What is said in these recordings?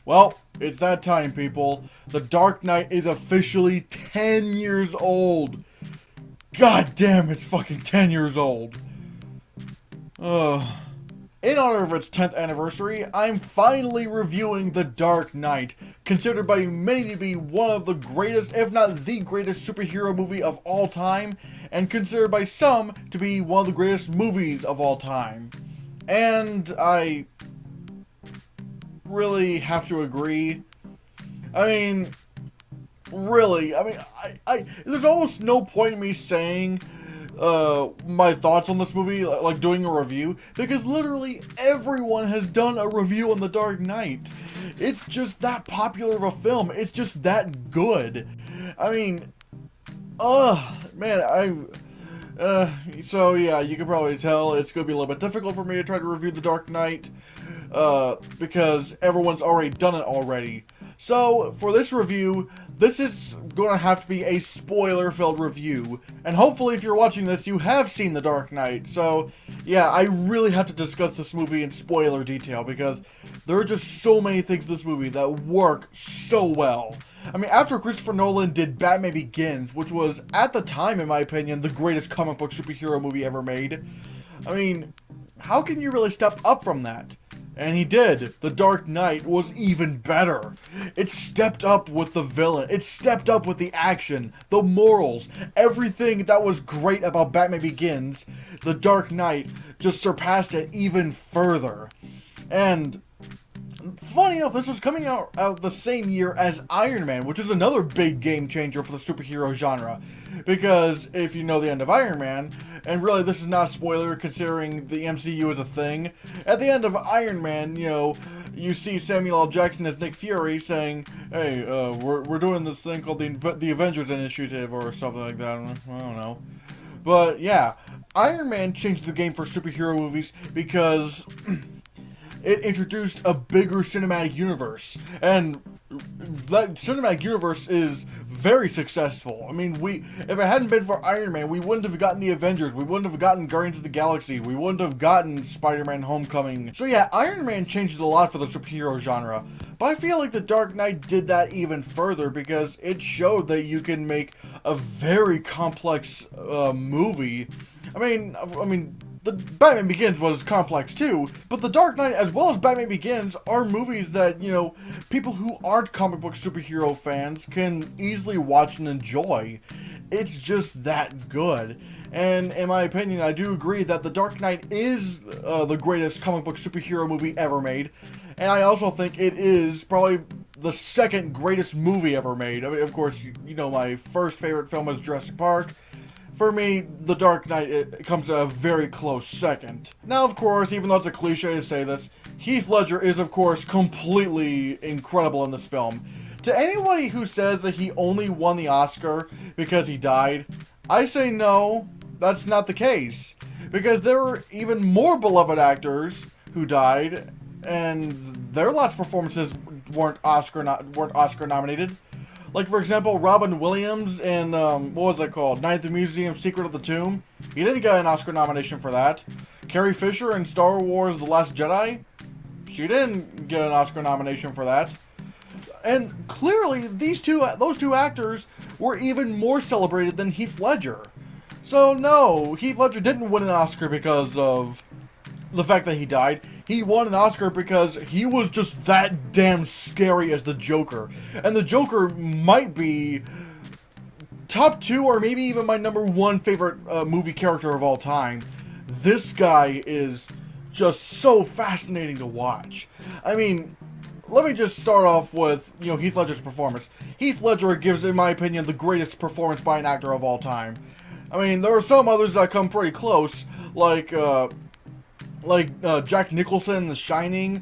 Well, it's that time, people. The Dark Knight is officially 10 years old. God damn, it's fucking 10 years old. In honor of its 10th anniversary, I'm finally reviewing The Dark Knight, considered by many to be one of the greatest, if not the greatest superhero movie of all time, and considered by some to be one of the greatest movies of all time. And I really have to agree. I mean, really, there's almost no point in me saying my thoughts on this movie, like doing a review, because literally everyone has done a review on The Dark Knight. It's just that popular of a film. It's just that good. I mean, man, so yeah, you can probably tell it's gonna be a little bit difficult for me to try to review The Dark Knight, because everyone's already done it already. So, for this review, this is going to have to be a spoiler-filled review, and hopefully if you're watching this, you have seen The Dark Knight. So, yeah, I really have to discuss this movie in spoiler detail, because there are just so many things in this movie that work so well. I mean, after Christopher Nolan did Batman Begins, which was, at the time, in my opinion, the greatest comic book superhero movie ever made, I mean, how can you really step up from that? And he did. The Dark Knight was even better. It stepped up with the villain. It stepped up with the action, the morals, everything that was great about Batman Begins. The Dark Knight just surpassed it even further. And funny enough, this was coming out the same year as Iron Man, which is another big game changer for the superhero genre. Because if you know the end of Iron Man, and really this is not a spoiler considering the MCU is a thing, at the end of Iron Man, you know, you see Samuel L. Jackson as Nick Fury saying, hey, we're doing this thing called the Avengers Initiative or something like that, I don't know. But yeah, Iron Man changed the game for superhero movies because it introduced a bigger cinematic universe, and that cinematic universe is very successful. I mean, if it hadn't been for Iron Man, we wouldn't have gotten the Avengers, we wouldn't have gotten Guardians of the Galaxy, we wouldn't have gotten Spider-Man Homecoming. So yeah, Iron Man changed a lot for the superhero genre, but I feel like The Dark Knight did that even further because it showed that you can make a very complex movie. I mean, the Batman Begins was complex too, but The Dark Knight as well as Batman Begins are movies that, you know, people who aren't comic book superhero fans can easily watch and enjoy. It's just that good. And in my opinion, I do agree that The Dark Knight is the greatest comic book superhero movie ever made. And I also think it is probably the second greatest movie ever made. I mean, of course, you know, my first favorite film was Jurassic Park. For me, The Dark Knight it comes a very close second. Now, of course, even though it's a cliche to say this, Heath Ledger is, of course, completely incredible in this film. To anybody who says that he only won the Oscar because he died, I say no, that's not the case. Because there were even more beloved actors who died, and their last performances weren't Oscar nominated. Like, for example, Robin Williams in, what was that called? Night at the Museum, Secret of the Tomb. He didn't get an Oscar nomination for that. Carrie Fisher in Star Wars The Last Jedi. She didn't get an Oscar nomination for that. And clearly, those two actors were even more celebrated than Heath Ledger. So, no, Heath Ledger didn't win an Oscar because of the fact that he died. He won an Oscar because he was just that damn scary as the Joker. And the Joker might be top 2 or maybe even my number 1 favorite movie character of all time. This guy is just so fascinating to watch. I mean, let me just start off with, you know, Heath Ledger's performance. Heath Ledger gives, in my opinion, the greatest performance by an actor of all time. I mean, there are some others that come pretty close, like Jack Nicholson in The Shining,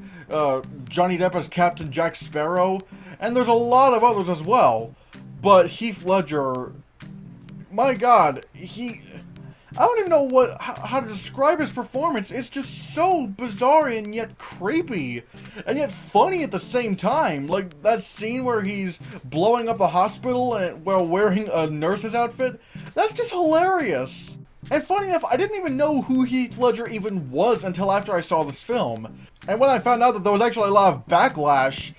Johnny Depp as Captain Jack Sparrow, and there's a lot of others as well. But Heath Ledger, my God, I don't even know how to describe his performance. It's just so bizarre and yet creepy, and yet funny at the same time. Like that scene where he's blowing up the hospital while wearing a nurse's outfit. That's just hilarious. And funny enough, I didn't even know who Heath Ledger even was until after I saw this film. And when I found out that there was actually a lot of backlash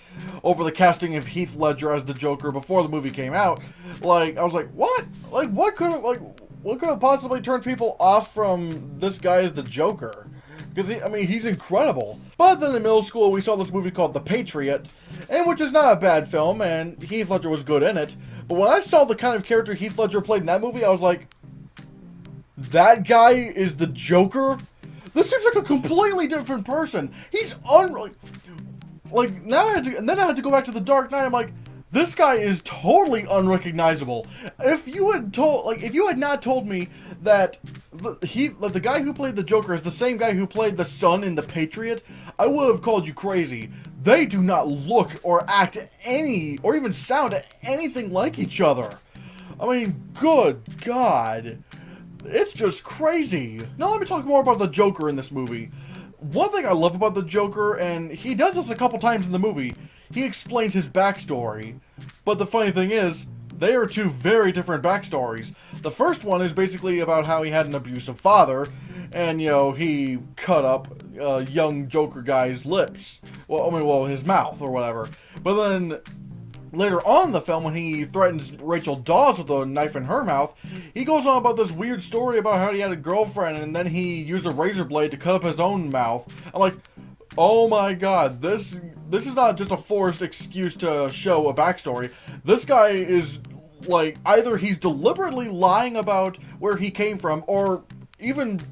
over the casting of Heath Ledger as the Joker before the movie came out. Like, I was like, what? Like, what could have possibly turned people off from this guy as the Joker? Because, I mean, he's incredible. But then in middle school, we saw this movie called The Patriot, and which is not a bad film, and Heath Ledger was good in it. But when I saw the kind of character Heath Ledger played in that movie, I was like, that guy is the Joker? This seems like a completely different person. He's like now and then I had to go back to The Dark Knight. I'm like, this guy is totally unrecognizable. If you had not told me that the guy who played the Joker is the same guy who played the Sun in The Patriot, I would have called you crazy. They do not look or act or even sound anything like each other. I mean, good God. It's just crazy. Now let me talk more about the Joker in this movie. One thing I love about the Joker, and he does this a couple times in the movie, he explains his backstory. But the funny thing is, they are two very different backstories. The first one is basically about how he had an abusive father, and, you know, he cut up a young Joker guy's lips. Well, his mouth or whatever. But then later on in the film, when he threatens Rachel Dawes with a knife in her mouth, he goes on about this weird story about how he had a girlfriend and then he used a razor blade to cut up his own mouth. I'm like, oh my God, this is not just a forced excuse to show a backstory. This guy is, like, either he's deliberately lying about where he came from, or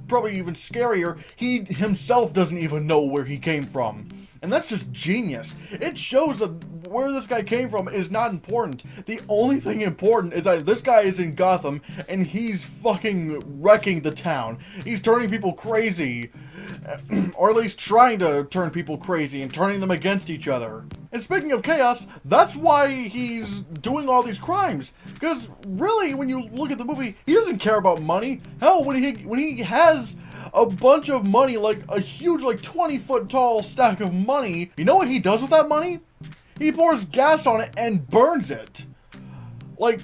probably even scarier, he himself doesn't even know where he came from. And that's just genius. It shows that where this guy came from is not important. The only thing important is that this guy is in Gotham and he's fucking wrecking the town. He's turning people crazy. Or at least trying to turn people crazy and turning them against each other. And speaking of chaos, that's why he's doing all these crimes. Because really, when you look at the movie, he doesn't care about money. Hell, when he has a bunch of money, like a huge, like 20-foot tall stack of money, you know what he does with that money? He pours gas on it and burns it. Like,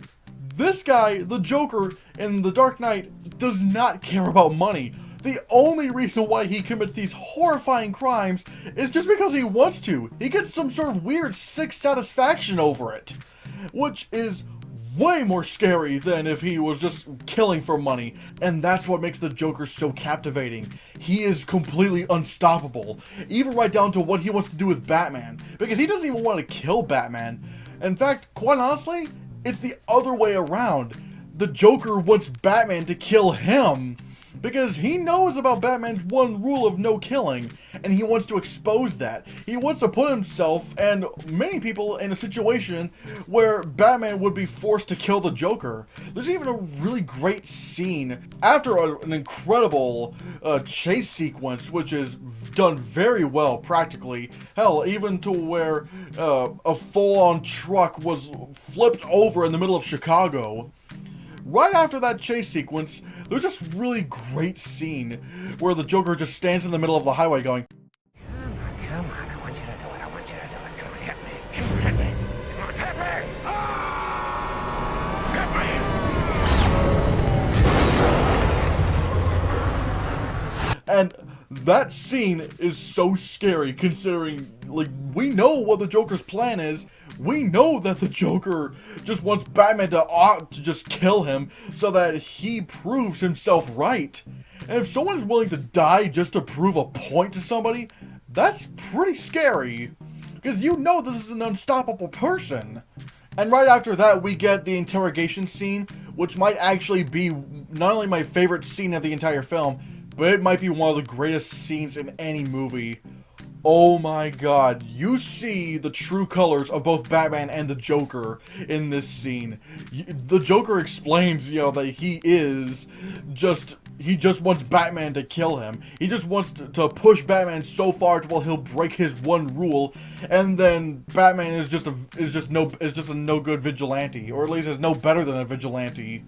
this guy, the Joker in The Dark Knight, does not care about money. The only reason why he commits these horrifying crimes is just because he wants to. He gets some sort of weird sick satisfaction over it, which is way more scary than if he was just killing for money. And that's what makes the Joker so captivating. He is completely unstoppable, even right down to what he wants to do with Batman, because he doesn't even want to kill Batman. In fact, quite honestly, it's the other way around. The Joker wants Batman to kill him, because he knows about Batman's one rule of no killing, and he wants to expose that. He wants to put himself and many people in a situation where Batman would be forced to kill the Joker. There's even a really great scene after an incredible chase sequence, which is done very well practically. Hell, even to where a full-on truck was flipped over in the middle of Chicago. Right after that chase sequence, there's this really great scene where the Joker just stands in the middle of the highway going, Come on, I want you to do it, I want you to do it. Come on, hit me, come on, hit me, come on, hit me! Ah! Hit me! and that scene is so scary considering, like, we know what the Joker's plan is. We know that the Joker just wants Batman to just kill him so that he proves himself right. And if someone's willing to die just to prove a point to somebody, that's pretty scary. Because you know this is an unstoppable person. And right after that, we get the interrogation scene, which might actually be not only my favorite scene of the entire film, but it might be one of the greatest scenes in any movie. Oh my God, you see the true colors of both Batman and the Joker in this scene. The Joker explains, you know, that he just wants Batman to kill him. He just wants to push Batman so far till he'll break his one rule, and then Batman is just a no good vigilante, or at least is no better than a vigilante.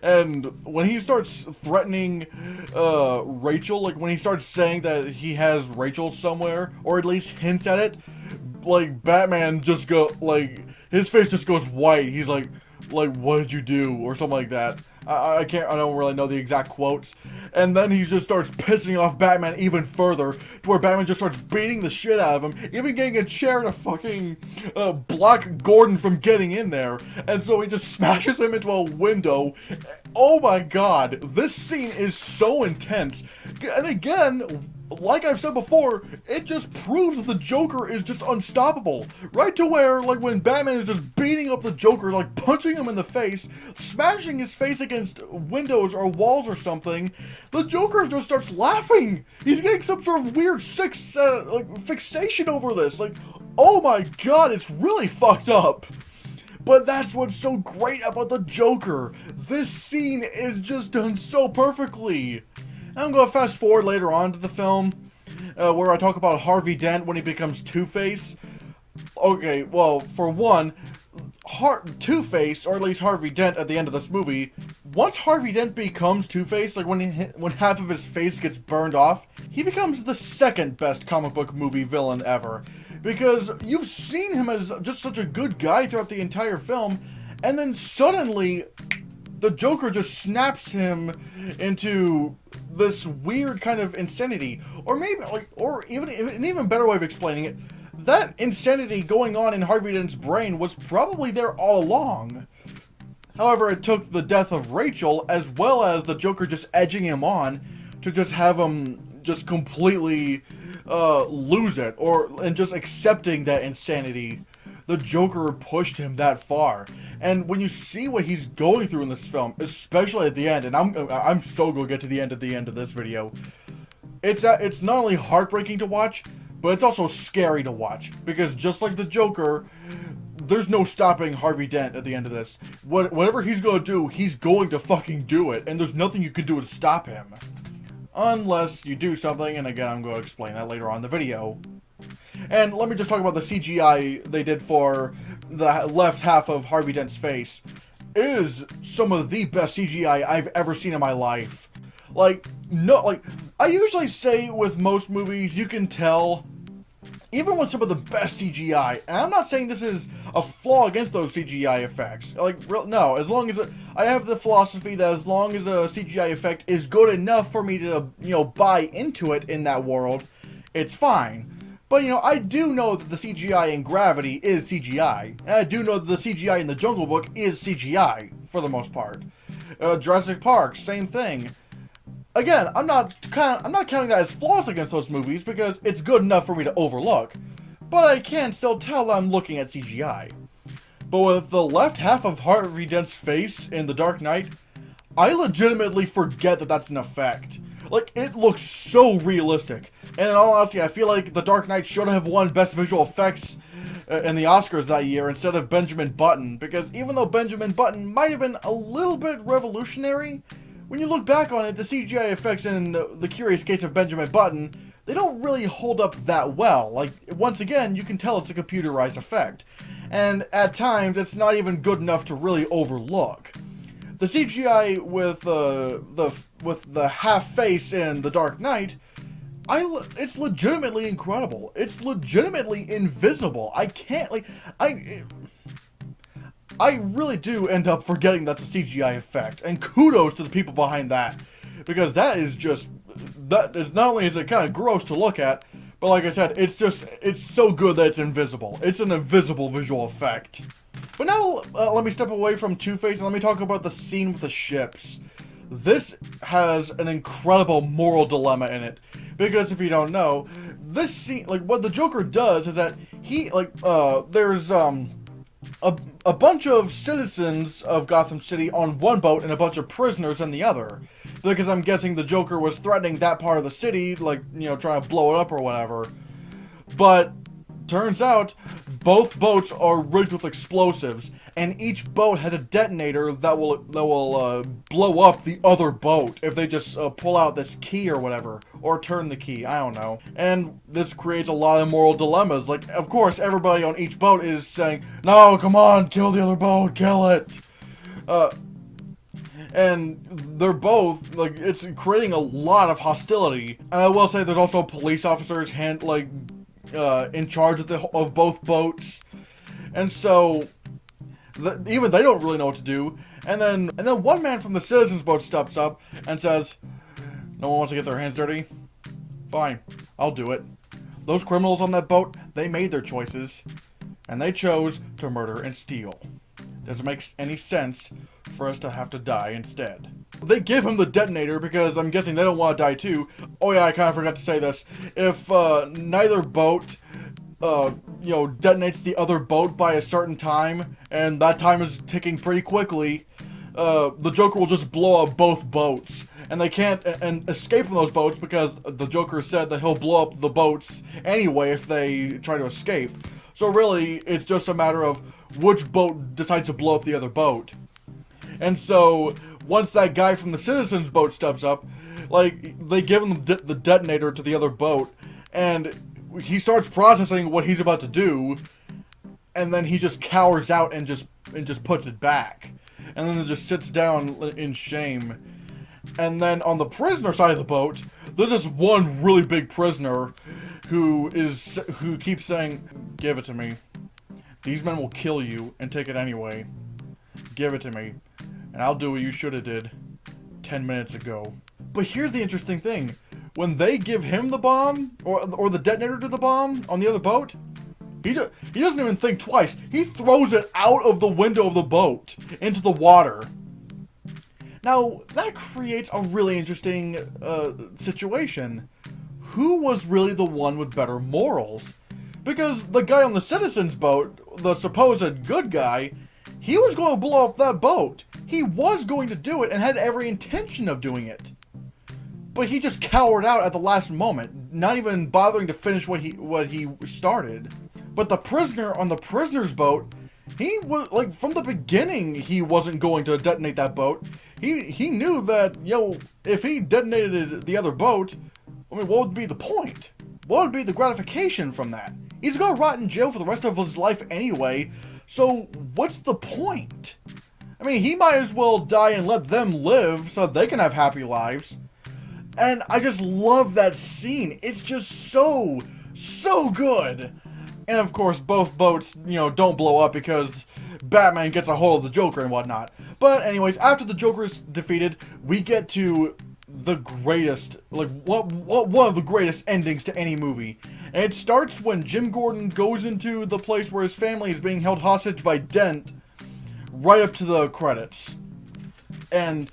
And when he starts threatening Rachel, like when he starts saying that he has Rachel somewhere, or at least hints at it, like Batman his face just goes white. He's like, what did you do? Or something like that. I don't really know the exact quotes. And then he just starts pissing off Batman even further, to where Batman just starts beating the shit out of him, even getting a chair to fucking block Gordon from getting in there. And so he just smashes him into a window. Oh my god, this scene is so intense. And again, like I've said before, it just proves that the Joker is just unstoppable. Right to where, like, when Batman is just beating up the Joker, like, punching him in the face, smashing his face against windows or walls or something, the Joker just starts laughing. He's getting some sort of weird fixation over this. Like, oh my god, it's really fucked up. But that's what's so great about the Joker. This scene is just done so perfectly. I'm going to fast forward later on to the film, where I talk about Harvey Dent when he becomes Two-Face. Okay, well, for one, Two-Face, or at least Harvey Dent at the end of this movie, once Harvey Dent becomes Two-Face, like when half of his face gets burned off, he becomes the second best comic book movie villain ever. Because you've seen him as just such a good guy throughout the entire film, and then suddenly the Joker just snaps him into this weird kind of insanity. Or maybe, like, or even an even better way of explaining it, that insanity going on in Harvey Dent's brain was probably there all along. However, it took the death of Rachel, as well as the Joker just edging him on, to just have him just completely lose it, and just accepting that insanity. The Joker pushed him that far. And when you see what he's going through in this film, especially at the end, and I'm so gonna get to the end of this video, it's not only heartbreaking to watch, but it's also scary to watch, because just like the Joker, there's no stopping Harvey Dent at the end of this. Whatever he's gonna do, he's going to fucking do it, and there's nothing you can do to stop him. Unless you do something, and again, I'm going to explain that later on in the video. And let me just talk about the CGI they did for the left half of Harvey Dent's face. It is some of the best CGI I've ever seen in my life. Like, I usually say with most movies, you can tell, even with some of the best CGI, and I'm not saying this is a flaw against those CGI effects. No, as long as I have the philosophy that as long as a CGI effect is good enough for me to, buy into it in that world, it's fine. But, I do know that the CGI in Gravity is CGI. And I do know that the CGI in The Jungle Book is CGI, for the most part. Jurassic Park, same thing. Again, I'm not counting that as flaws against those movies, because it's good enough for me to overlook. But I can still tell I'm looking at CGI. But with the left half of Harvey Dent's face in The Dark Knight, I legitimately forget that that's an effect. Like, it looks so realistic. And in all honesty, I feel like The Dark Knight should have won Best Visual Effects in the Oscars that year instead of Benjamin Button. Because even though Benjamin Button might have been a little bit revolutionary, when you look back on it, the CGI effects in The Curious Case of Benjamin Button, they don't really hold up that well. Like, once again, you can tell it's a computerized effect. And at times, it's not even good enough to really overlook. The CGI with the half face in The Dark Knight, it's legitimately incredible. It's legitimately invisible. I really do end up forgetting that's a CGI effect, and kudos to the people behind that, because that is not only is it kind of gross to look at, but like I said, it's so good that it's invisible. It's an invisible visual effect. But now, let me step away from Two-Face and let me talk about the scene with the ships. This has an incredible moral dilemma in it, because if you don't know, this scene, what the Joker does is that there's a bunch of citizens of Gotham City on one boat and a bunch of prisoners on the other. Because I'm guessing the Joker was threatening that part of the city, trying to blow it up or whatever. But turns out, both boats are rigged with explosives, and each boat has a detonator that will blow up the other boat if they just pull out this key or whatever, or turn the key, I don't know. And this creates a lot of moral dilemmas. Like, of course, everybody on each boat is saying, "No, come on, kill the other boat, kill it." And they're both, it's creating a lot of hostility. And I will say there's also police officers in charge of both boats. And so, even they don't really know what to do. And then one man from the citizens boat steps up and says, "No one wants to get their hands dirty? Fine, I'll do it. Those criminals on that boat, they made their choices, and they chose to murder and steal. Doesn't make any sense for us to have to die instead." They give him the detonator because I'm guessing they don't want to die too. Oh yeah, I kind of forgot to say this. If neither boat, detonates the other boat by a certain time, and that time is ticking pretty quickly, the Joker will just blow up both boats. And they can't escape from those boats because the Joker said that he'll blow up the boats anyway if they try to escape. So really, it's just a matter of which boat decides to blow up the other boat. And so, once that guy from the citizens boat steps up, like, they give him the detonator to the other boat, and he starts processing what he's about to do, and then he just cowers out and just puts it back. And then it just sits down in shame. And then on the prisoner side of the boat, there's this one really big prisoner who keeps saying, "Give it to me. These men will kill you and take it anyway. Give it to me, and I'll do what you should have did 10 minutes ago." But here's the interesting thing. When they give him the bomb, or the detonator to the bomb on the other boat, he doesn't even think twice. He throws it out of the window of the boat into the water. Now, that creates a really interesting situation. Who was really the one with better morals? Because the guy on the citizens boat, the supposed good guy, he was going to blow up that boat. He was going to do it and had every intention of doing it. But he just cowered out at the last moment, not even bothering to finish what he started. But the prisoner on the prisoner's boat, he was, like, from the beginning, he wasn't going to detonate that boat. He knew that, if he detonated the other boat, I mean, what would be the point? What would be the gratification from that? He's gonna rot in jail for the rest of his life anyway, so what's the point? I mean, he might as well die and let them live so they can have happy lives. And I just love that scene. It's just so good. And of course, both boats, don't blow up because Batman gets a hold of the Joker and whatnot. But anyways, after the Joker is defeated, we get to the greatest, one of the greatest endings to any movie. And it starts when Jim Gordon goes into the place where his family is being held hostage by Dent, right up to the credits. And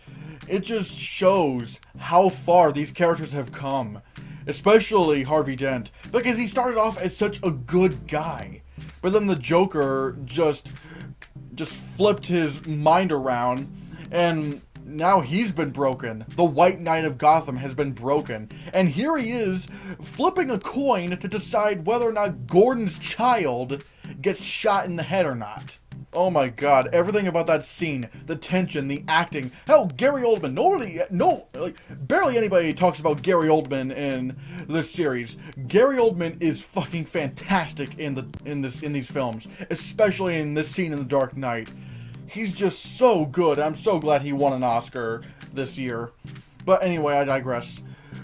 it just shows how far these characters have come. Especially Harvey Dent, because he started off as such a good guy. But then the Joker just flipped his mind around, and now he's been broken. The White Knight of Gotham has been broken. And here he is, flipping a coin to decide whether or not Gordon's child gets shot in the head or not. Oh my god, everything about that scene, the tension, the acting. Hell, Gary Oldman, barely anybody talks about Gary Oldman in this series. Gary Oldman is fucking fantastic in these films, especially in this scene in The Dark Knight. He's just so good. I'm so glad he won an Oscar this year. But anyway, I digress.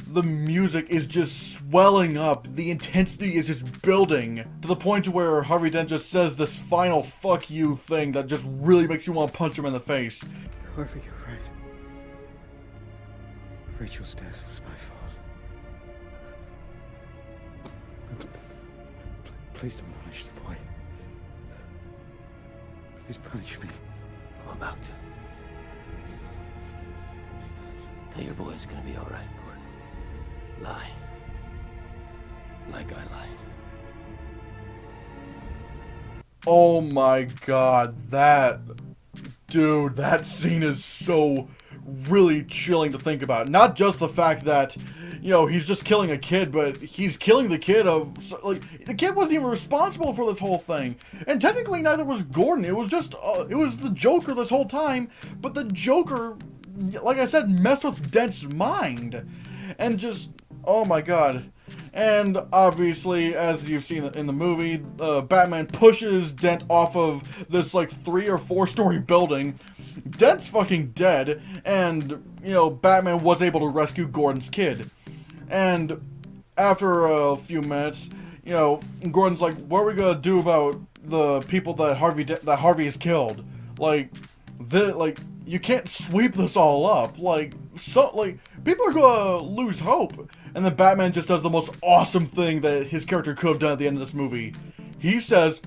The music is just swelling up. The intensity is just building to the point to where Harvey Dent just says this final fuck you thing that just really makes you want to punch him in the face. Harvey, you're right. Rachel's death was my fault. Please don't punish the boy. Please punish me. I'm about to. Tell your boy it's gonna be all right, Gordon. Lie. Like I lied. Oh my god, that scene is so really chilling to think about. Not just the fact that, he's just killing a kid, but he's killing the kid the kid wasn't even responsible for this whole thing. And technically neither was Gordon. It was just, it was the Joker this whole time, but the Joker, like I said, messed with Dent's mind. And just, oh my god. And obviously, as you've seen in the movie, Batman pushes Dent off of this 3 or 4 story building. Dent's fucking dead, and, Batman was able to rescue Gordon's kid. And after a few minutes, Gordon's like, what are we gonna do about the people that Harvey has killed? you can't sweep this all up. Like, people are gonna lose hope. And then Batman just does the most awesome thing that his character could have done at the end of this movie. He says,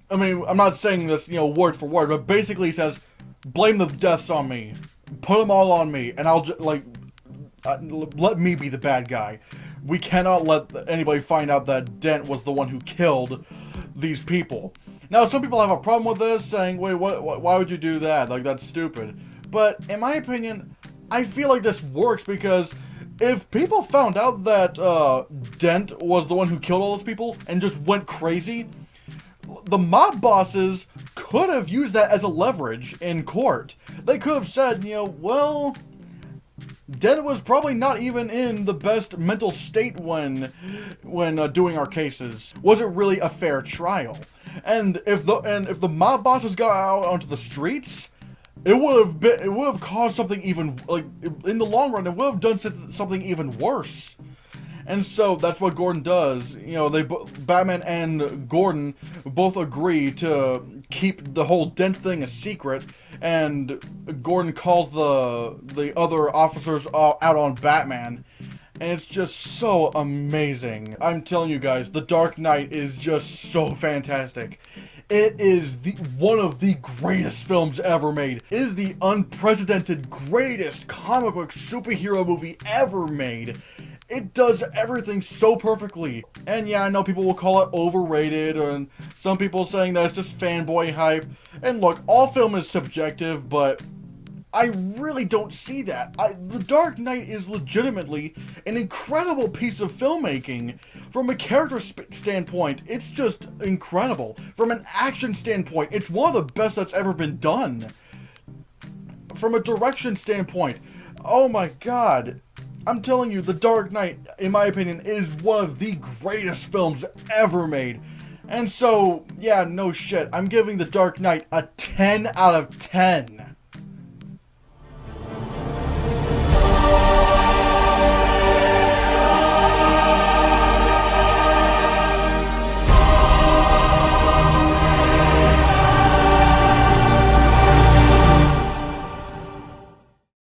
I mean, I'm not saying this, word for word, but basically he says, blame the deaths on me. Put them all on me, and I'll just, let me be the bad guy. We cannot let anybody find out that Dent was the one who killed these people. Now, some people have a problem with this, saying, wait, why would you do that? Like, that's stupid. But, in my opinion, I feel like this works because if people found out that Dent was the one who killed all those people and just went crazy, the mob bosses could have used that as a leverage in court. They could have said, well, Dent was probably not even in the best mental state when doing our cases. Was it really a fair trial? And if the mob bosses got out onto the streets, it would have caused something even, like, in the long run, it would have done something even worse. And so that's what Gordon does. Batman and Gordon both agree to keep the whole Dent thing a secret, and Gordon calls the other officers out on Batman. And it's just so amazing. I'm telling you guys, The Dark Knight is just so fantastic. It is one of the greatest films ever made. It is the unprecedented greatest comic book superhero movie ever made. It does everything so perfectly. And yeah, I know people will call it overrated, and some people saying that it's just fanboy hype. And look, all film is subjective, but I really don't see that. The Dark Knight is legitimately an incredible piece of filmmaking. From a character standpoint, it's just incredible. From an action standpoint, it's one of the best that's ever been done. From a direction standpoint, oh my god. I'm telling you, The Dark Knight, in my opinion, is one of the greatest films ever made. And so, yeah, no shit. I'm giving The Dark Knight a 10 out of 10.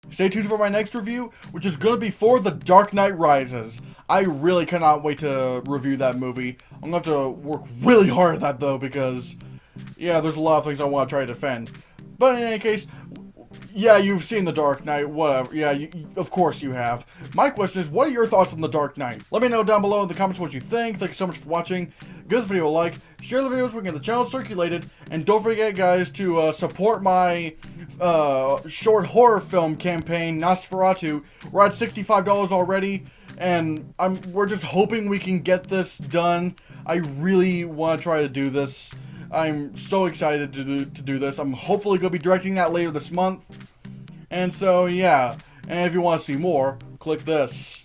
Stay tuned for my next review, which is going to be for The Dark Knight Rises. I really cannot wait to review that movie. I'm going to have to work really hard at that, though, because, yeah, there's a lot of things I want to try to defend. But in any case, yeah, you've seen The Dark Knight, whatever. Yeah, of course you have. My question is, what are your thoughts on The Dark Knight? Let me know down below in the comments what you think. Thanks so much for watching. Give this video a like, share the videos so we can get the channel circulated, and don't forget, guys, to support my short horror film campaign, Nosferatu. We're at $65 already, and we're just hoping we can get this done. I really want to try to do this. I'm so excited to do this. I'm hopefully going to be directing that later this month. And so, yeah. And if you want to see more, click this.